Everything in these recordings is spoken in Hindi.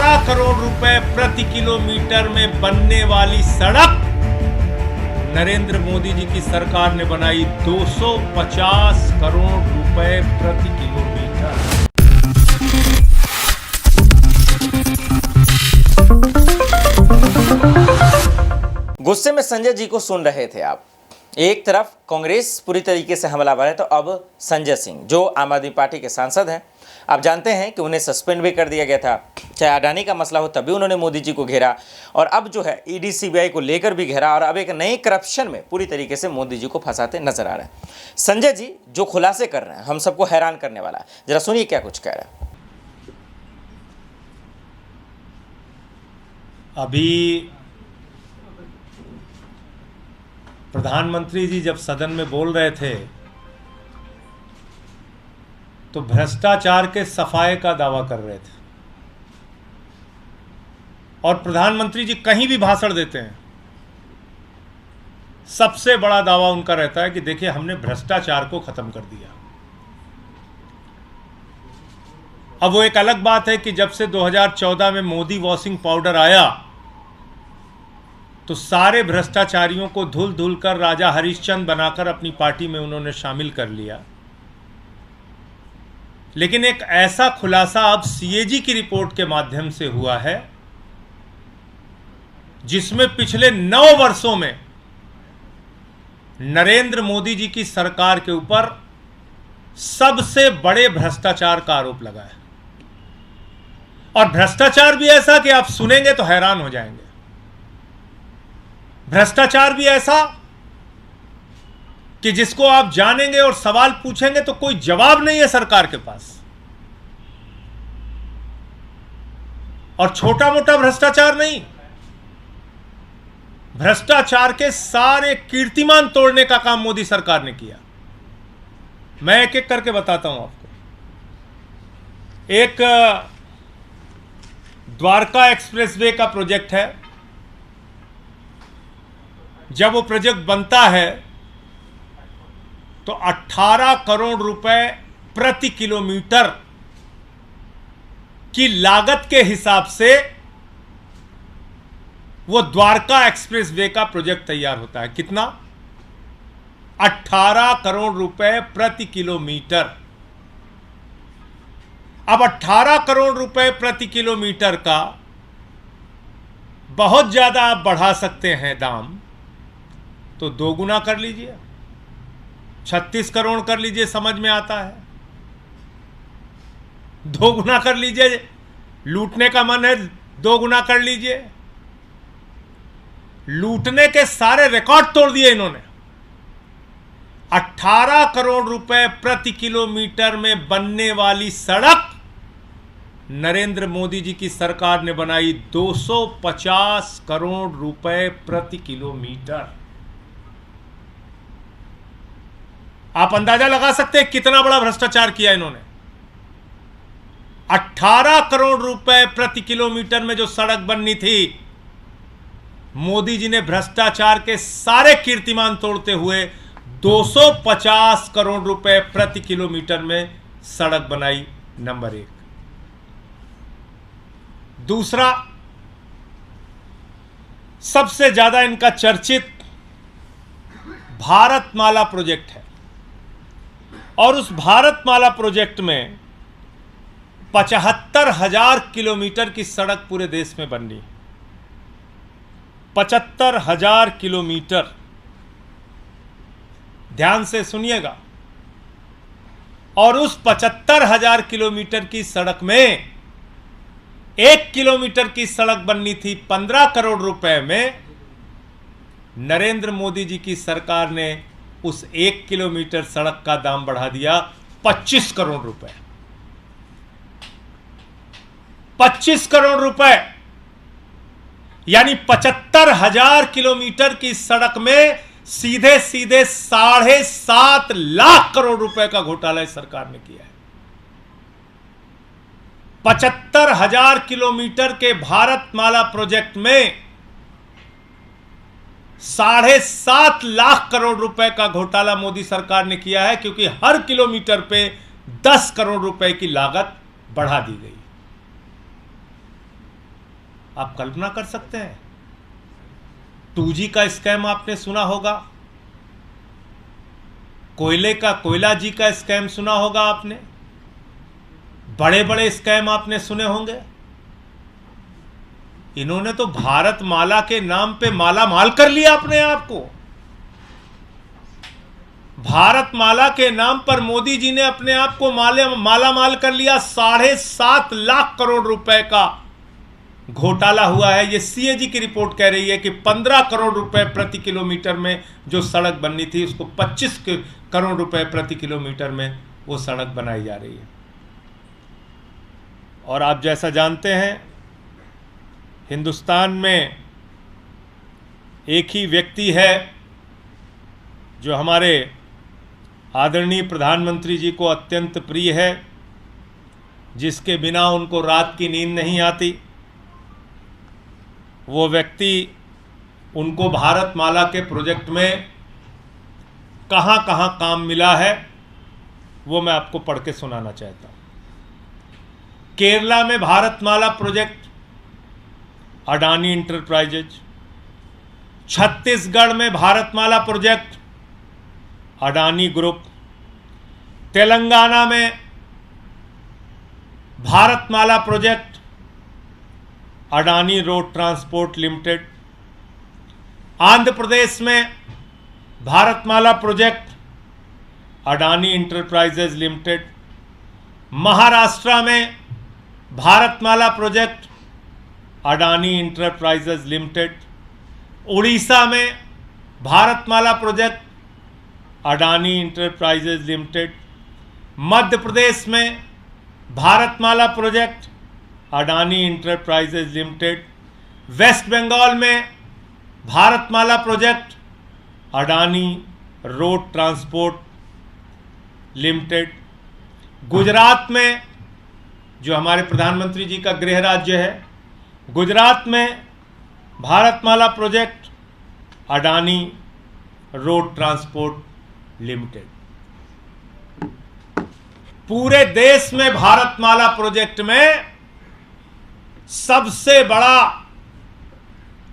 18 करोड़ रुपए प्रति किलोमीटर में बनने वाली सड़क नरेंद्र मोदी जी की सरकार ने बनाई 250 करोड़ रुपए प्रति किलोमीटर। गुस्से में संजय जी को सुन रहे थे आप। एक तरफ कांग्रेस पूरी तरीके से हमलावर है, तो अब संजय सिंह जो आम आदमी पार्टी के सांसद हैं, आप जानते हैं कि उन्हें सस्पेंड भी कर दिया गया था। चाहे अडानी का मसला हो तभी उन्होंने मोदी जी को घेरा, और अब जो है ईडी सीबीआई को लेकर भी घेरा, और अब एक नए करप्शन में पूरी तरीके से मोदी जी को फंसाते नजर आ रहे हैं। संजय जी जो खुलासे कर रहे हैं हम सबको हैरान करने वाला है। जरा सुनिए क्या कुछ कह रहे हैं। अभी प्रधानमंत्री जी जब सदन में बोल रहे थे तो भ्रष्टाचार के सफाए का दावा कर रहे थे, और प्रधानमंत्री जी कहीं भी भाषण देते हैं सबसे बड़ा दावा उनका रहता है कि देखिए हमने भ्रष्टाचार को खत्म कर दिया। अब वो एक अलग बात है कि जब से 2014 में मोदी वॉशिंग पाउडर आया तो सारे भ्रष्टाचारियों को धुल धुल कर राजा हरिश्चंद्र बनाकर अपनी पार्टी में उन्होंने शामिल कर लिया। लेकिन एक ऐसा खुलासा अब सीएजी की रिपोर्ट के माध्यम से हुआ है जिसमें पिछले 9 वर्षों में नरेंद्र मोदी जी की सरकार के ऊपर सबसे बड़े भ्रष्टाचार का आरोप लगा है। और भ्रष्टाचार भी ऐसा कि आप सुनेंगे तो हैरान हो जाएंगे। भ्रष्टाचार भी ऐसा कि जिसको आप जानेंगे और सवाल पूछेंगे तो कोई जवाब नहीं है सरकार के पास। और छोटा मोटा भ्रष्टाचार नहीं, भ्रष्टाचार के सारे कीर्तिमान तोड़ने का काम मोदी सरकार ने किया। मैं एक एक करके बताता हूं आपको। एक द्वारका एक्सप्रेसवे का प्रोजेक्ट है। जब वो प्रोजेक्ट बनता है तो 18 करोड़ रुपए प्रति किलोमीटर की लागत के हिसाब से वो द्वारका एक्सप्रेसवे का प्रोजेक्ट तैयार होता है। कितना? 18 करोड़ रुपए प्रति किलोमीटर। अब 18 करोड़ रुपए प्रति किलोमीटर का बहुत ज्यादा आप बढ़ा सकते हैं दाम, तो 2 गुना कर लीजिए, 36 करोड़ कर लीजिए, समझ में आता है। 2 गुना कर लीजिए, लूटने का मन है 2 गुना कर लीजिए। लूटने के सारे रिकॉर्ड तोड़ दिए इन्होंने। 18 करोड़ रुपए प्रति किलोमीटर में बनने वाली सड़क नरेंद्र मोदी जी की सरकार ने बनाई 250 करोड़ रुपए प्रति किलोमीटर। आप अंदाजा लगा सकते हैं कितना बड़ा भ्रष्टाचार किया इन्होंने। 18 करोड़ रुपए प्रति किलोमीटर में जो सड़क बननी थी, मोदी जी ने भ्रष्टाचार के सारे कीर्तिमान तोड़ते हुए 250 करोड़ रुपए प्रति किलोमीटर में सड़क बनाई। नंबर 1। दूसरा, सबसे ज्यादा इनका चर्चित भारतमाला प्रोजेक्ट है, और उस भारतमाला प्रोजेक्ट में 75,000 किलोमीटर की सड़क पूरे देश में बन रही। 75,000 किलोमीटर। ध्यान से सुनिएगा। और उस 75,000 किलोमीटर की सड़क में 1 किलोमीटर की सड़क बननी थी 15 करोड़ रुपए में। नरेंद्र मोदी जी की सरकार ने उस 1 किलोमीटर सड़क का दाम बढ़ा दिया 25 करोड़ रुपए। 25 करोड़ रुपए, यानी 75,000 किलोमीटर की सड़क में सीधे सीधे 7.5 लाख करोड़ रुपए का घोटाला इस सरकार ने किया है। 75,000 किलोमीटर के भारतमाला प्रोजेक्ट में 7.5 लाख करोड़ रुपए का घोटाला मोदी सरकार ने किया है, क्योंकि हर किलोमीटर पे 10 करोड़ रुपए की लागत बढ़ा दी गई। आप कल्पना कर सकते हैं। 2G का स्कैम आपने सुना होगा, कोयला जी का स्कैम सुना होगा आपने, बड़े बड़े स्कैम आपने सुने होंगे। इन्होंने तो भारत माला के नाम पे माला माल कर लिया अपने आप को। भारत माला के नाम पर मोदी जी ने अपने आप को माला माल कर लिया। 7.5 लाख करोड़ रुपए का घोटाला हुआ है। ये सीएजी की रिपोर्ट कह रही है कि 15 करोड़ रुपए प्रति किलोमीटर में जो सड़क बननी थी, उसको 25 करोड़ रुपए प्रति किलोमीटर में वो सड़क बनाई जा रही है। और आप जैसा जानते हैं, हिंदुस्तान में एक ही व्यक्ति है जो हमारे आदरणीय प्रधानमंत्री जी को अत्यंत प्रिय है, जिसके बिना उनको रात की नींद नहीं आती। वो व्यक्ति उनको भारत माला के प्रोजेक्ट में कहां कहां काम मिला है, वो मैं आपको पढ़ के सुनाना चाहता हूं। केरला में Bharatmala project Adani enterprises, Chhattisgarh में Bharatmala project Adani group, Telangana में Bharatmala project Adani road transport limited, Andhra Pradesh में Bharatmala project Adani enterprises limited, Maharashtra में Bharatmala project Adani enterprises limited, Orissa में Bharatmala project Adani enterprises limited, Madhya Pradesh में Bharatmala project Adani enterprises limited, west Bengal में Bharatmala project Adani road transport limited, Gujarat में जो हमारे प्रधानमंत्री जी का गृह राज्य है, गुजरात में Bharatmala project Adani road transport limited. पूरे देश में भारत माला प्रोजेक्ट में सबसे बड़ा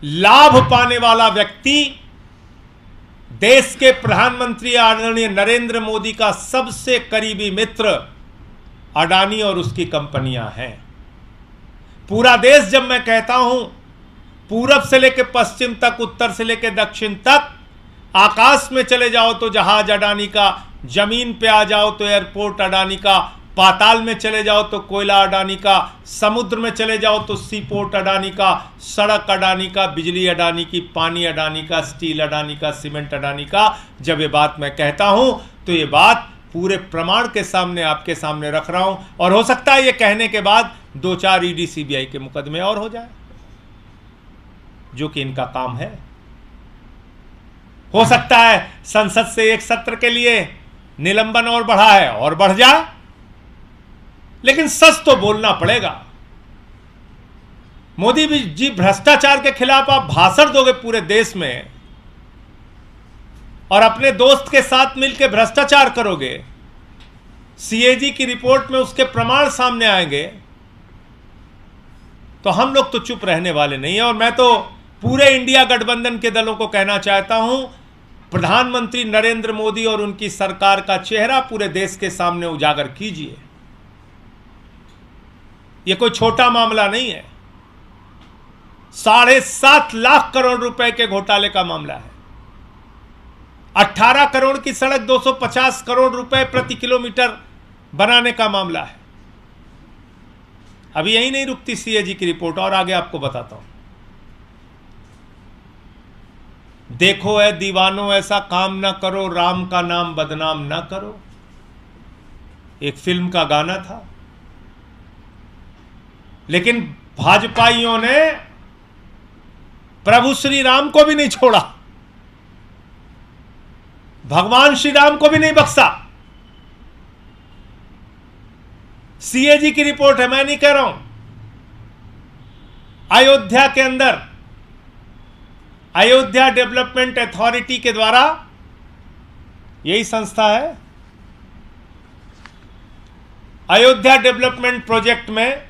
लाभ पाने वाला व्यक्ति देश के प्रधानमंत्री आदरणीय नरेंद्र मोदी का सबसे करीबी मित्र अडानी और उसकी कंपनियां हैं। पूरा देश, जब मैं कहता हूं पूरब से लेकर पश्चिम तक, उत्तर से लेकर दक्षिण तक, आकाश में चले जाओ तो जहाज अडानी का, जमीन पे आ जाओ तो एयरपोर्ट अडानी का, पाताल में चले जाओ तो कोयला अडानी का, समुद्र में चले जाओ तो सी पोर्ट अडानी का, सड़क अडानी का, बिजली अडानी की, पानी अडानी का, स्टील अडानी का, सीमेंट अडानी का। जब ये बात मैं कहता हूं तो ये बात पूरे प्रमाण के सामने आपके सामने रख रहा हूं। और हो सकता है ये कहने के बाद 2-4 ईडी सीबीआई के मुकदमे और हो जाए, जो कि इनका काम है। हो सकता है संसद से एक सत्र के लिए निलंबन और बढ़ा है और बढ़ जाए, लेकिन सच तो बोलना पड़ेगा। मोदी जी, भ्रष्टाचार के खिलाफ आप भाषण दोगे पूरे देश में और अपने दोस्त के साथ मिलकर भ्रष्टाचार करोगे, सीएजी की रिपोर्ट में उसके प्रमाण सामने आएंगे, तो हम लोग तो चुप रहने वाले नहीं है। और मैं तो पूरे इंडिया गठबंधन के दलों को कहना चाहता हूं, प्रधानमंत्री नरेंद्र मोदी और उनकी सरकार का चेहरा पूरे देश के सामने उजागर कीजिए। यह कोई छोटा मामला नहीं है, 7.5 लाख करोड़ रुपए के घोटाले का मामला है। 18 करोड़ की सड़क 250 करोड़ रुपए प्रति किलोमीटर बनाने का मामला है। अभी यही नहीं रुकती सीएजी की रिपोर्ट, और आगे आपको बताता हूं। देखो ऐ दीवानों, ऐसा काम ना करो, राम का नाम बदनाम ना करो, एक फिल्म का गाना था। लेकिन भाजपाइयों ने प्रभु श्री राम को भी नहीं छोड़ा, भगवान श्री राम को भी नहीं बख्शा। सीएजी की रिपोर्ट है, मैं नहीं कह रहा हूं। अयोध्या के अंदर अयोध्या डेवलपमेंट अथॉरिटी के द्वारा, यही संस्था है, अयोध्या डेवलपमेंट प्रोजेक्ट में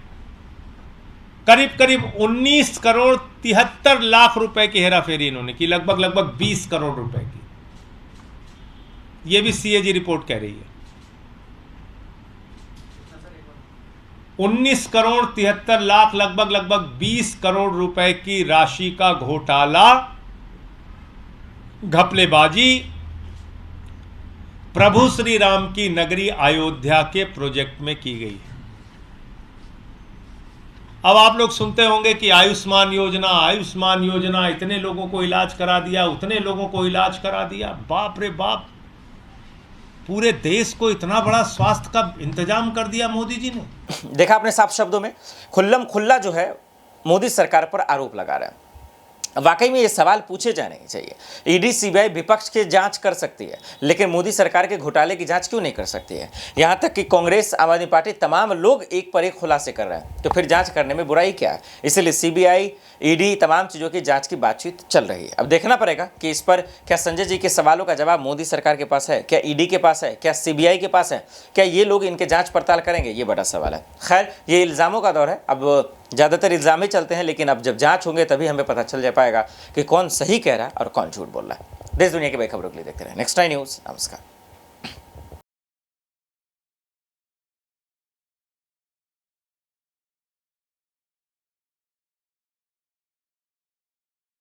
करीब करीब 19 करोड़ 73 लाख रुपए की हेराफेरी इन्होंने की, लगभग 20 करोड़ रुपए की। यह भी सीएजी रिपोर्ट कह रही है। 19 करोड़ 73 लाख लगभग 20 करोड़ रुपए की राशि का घोटाला, घपलेबाजी प्रभु श्री राम की नगरी अयोध्या के प्रोजेक्ट में की गई है। अब आप लोग सुनते होंगे कि आयुष्मान योजना इतने लोगों को इलाज करा दिया, उतने लोगों को इलाज करा दिया। बाप रे बाप, पूरे देश को इतना बड़ा स्वास्थ्य का इंतजाम कर दिया मोदी जी ने। देखा आपने साफ शब्दों में खुल्लम खुल्ला जो है मोदी सरकार पर आरोप लगा रहा है। वाकई में ये सवाल पूछे जाने चाहिए। ईडी सीबीआई विपक्ष की जांच कर सकती है, लेकिन मोदी सरकार के घोटाले की जांच क्यों नहीं कर सकती है? यहां तक कि कांग्रेस, आम आदमी पार्टी, तमाम लोग एक पर एक खुलासे कर रहे हैं, तो फिर जांच करने में बुराई क्या है? इसलिए सीबीआई, ईडी, तमाम चीज़ों की जांच की बातचीत चल रही है। अब देखना पड़ेगा कि इस पर क्या संजय जी के सवालों का जवाब मोदी सरकार के पास है, क्या ईडी के पास है, क्या सीबीआई के पास है, क्या ये लोग इनके जाँच पड़ताल करेंगे? ये बड़ा सवाल है। खैर, ये इल्ज़ामों का दौर है, अब ज़्यादातर इल्ज़ाम ही चलते हैं, लेकिन अब जब जांच होंगे तभी हमें पता चल जा पाएगा कि कौन सही कह रहा है और कौन झूठ बोल रहा है। देश दुनिया की बड़ी खबरों के लिए देखते रहे नेक्स्ट टाइम न्यूज़। नमस्कार।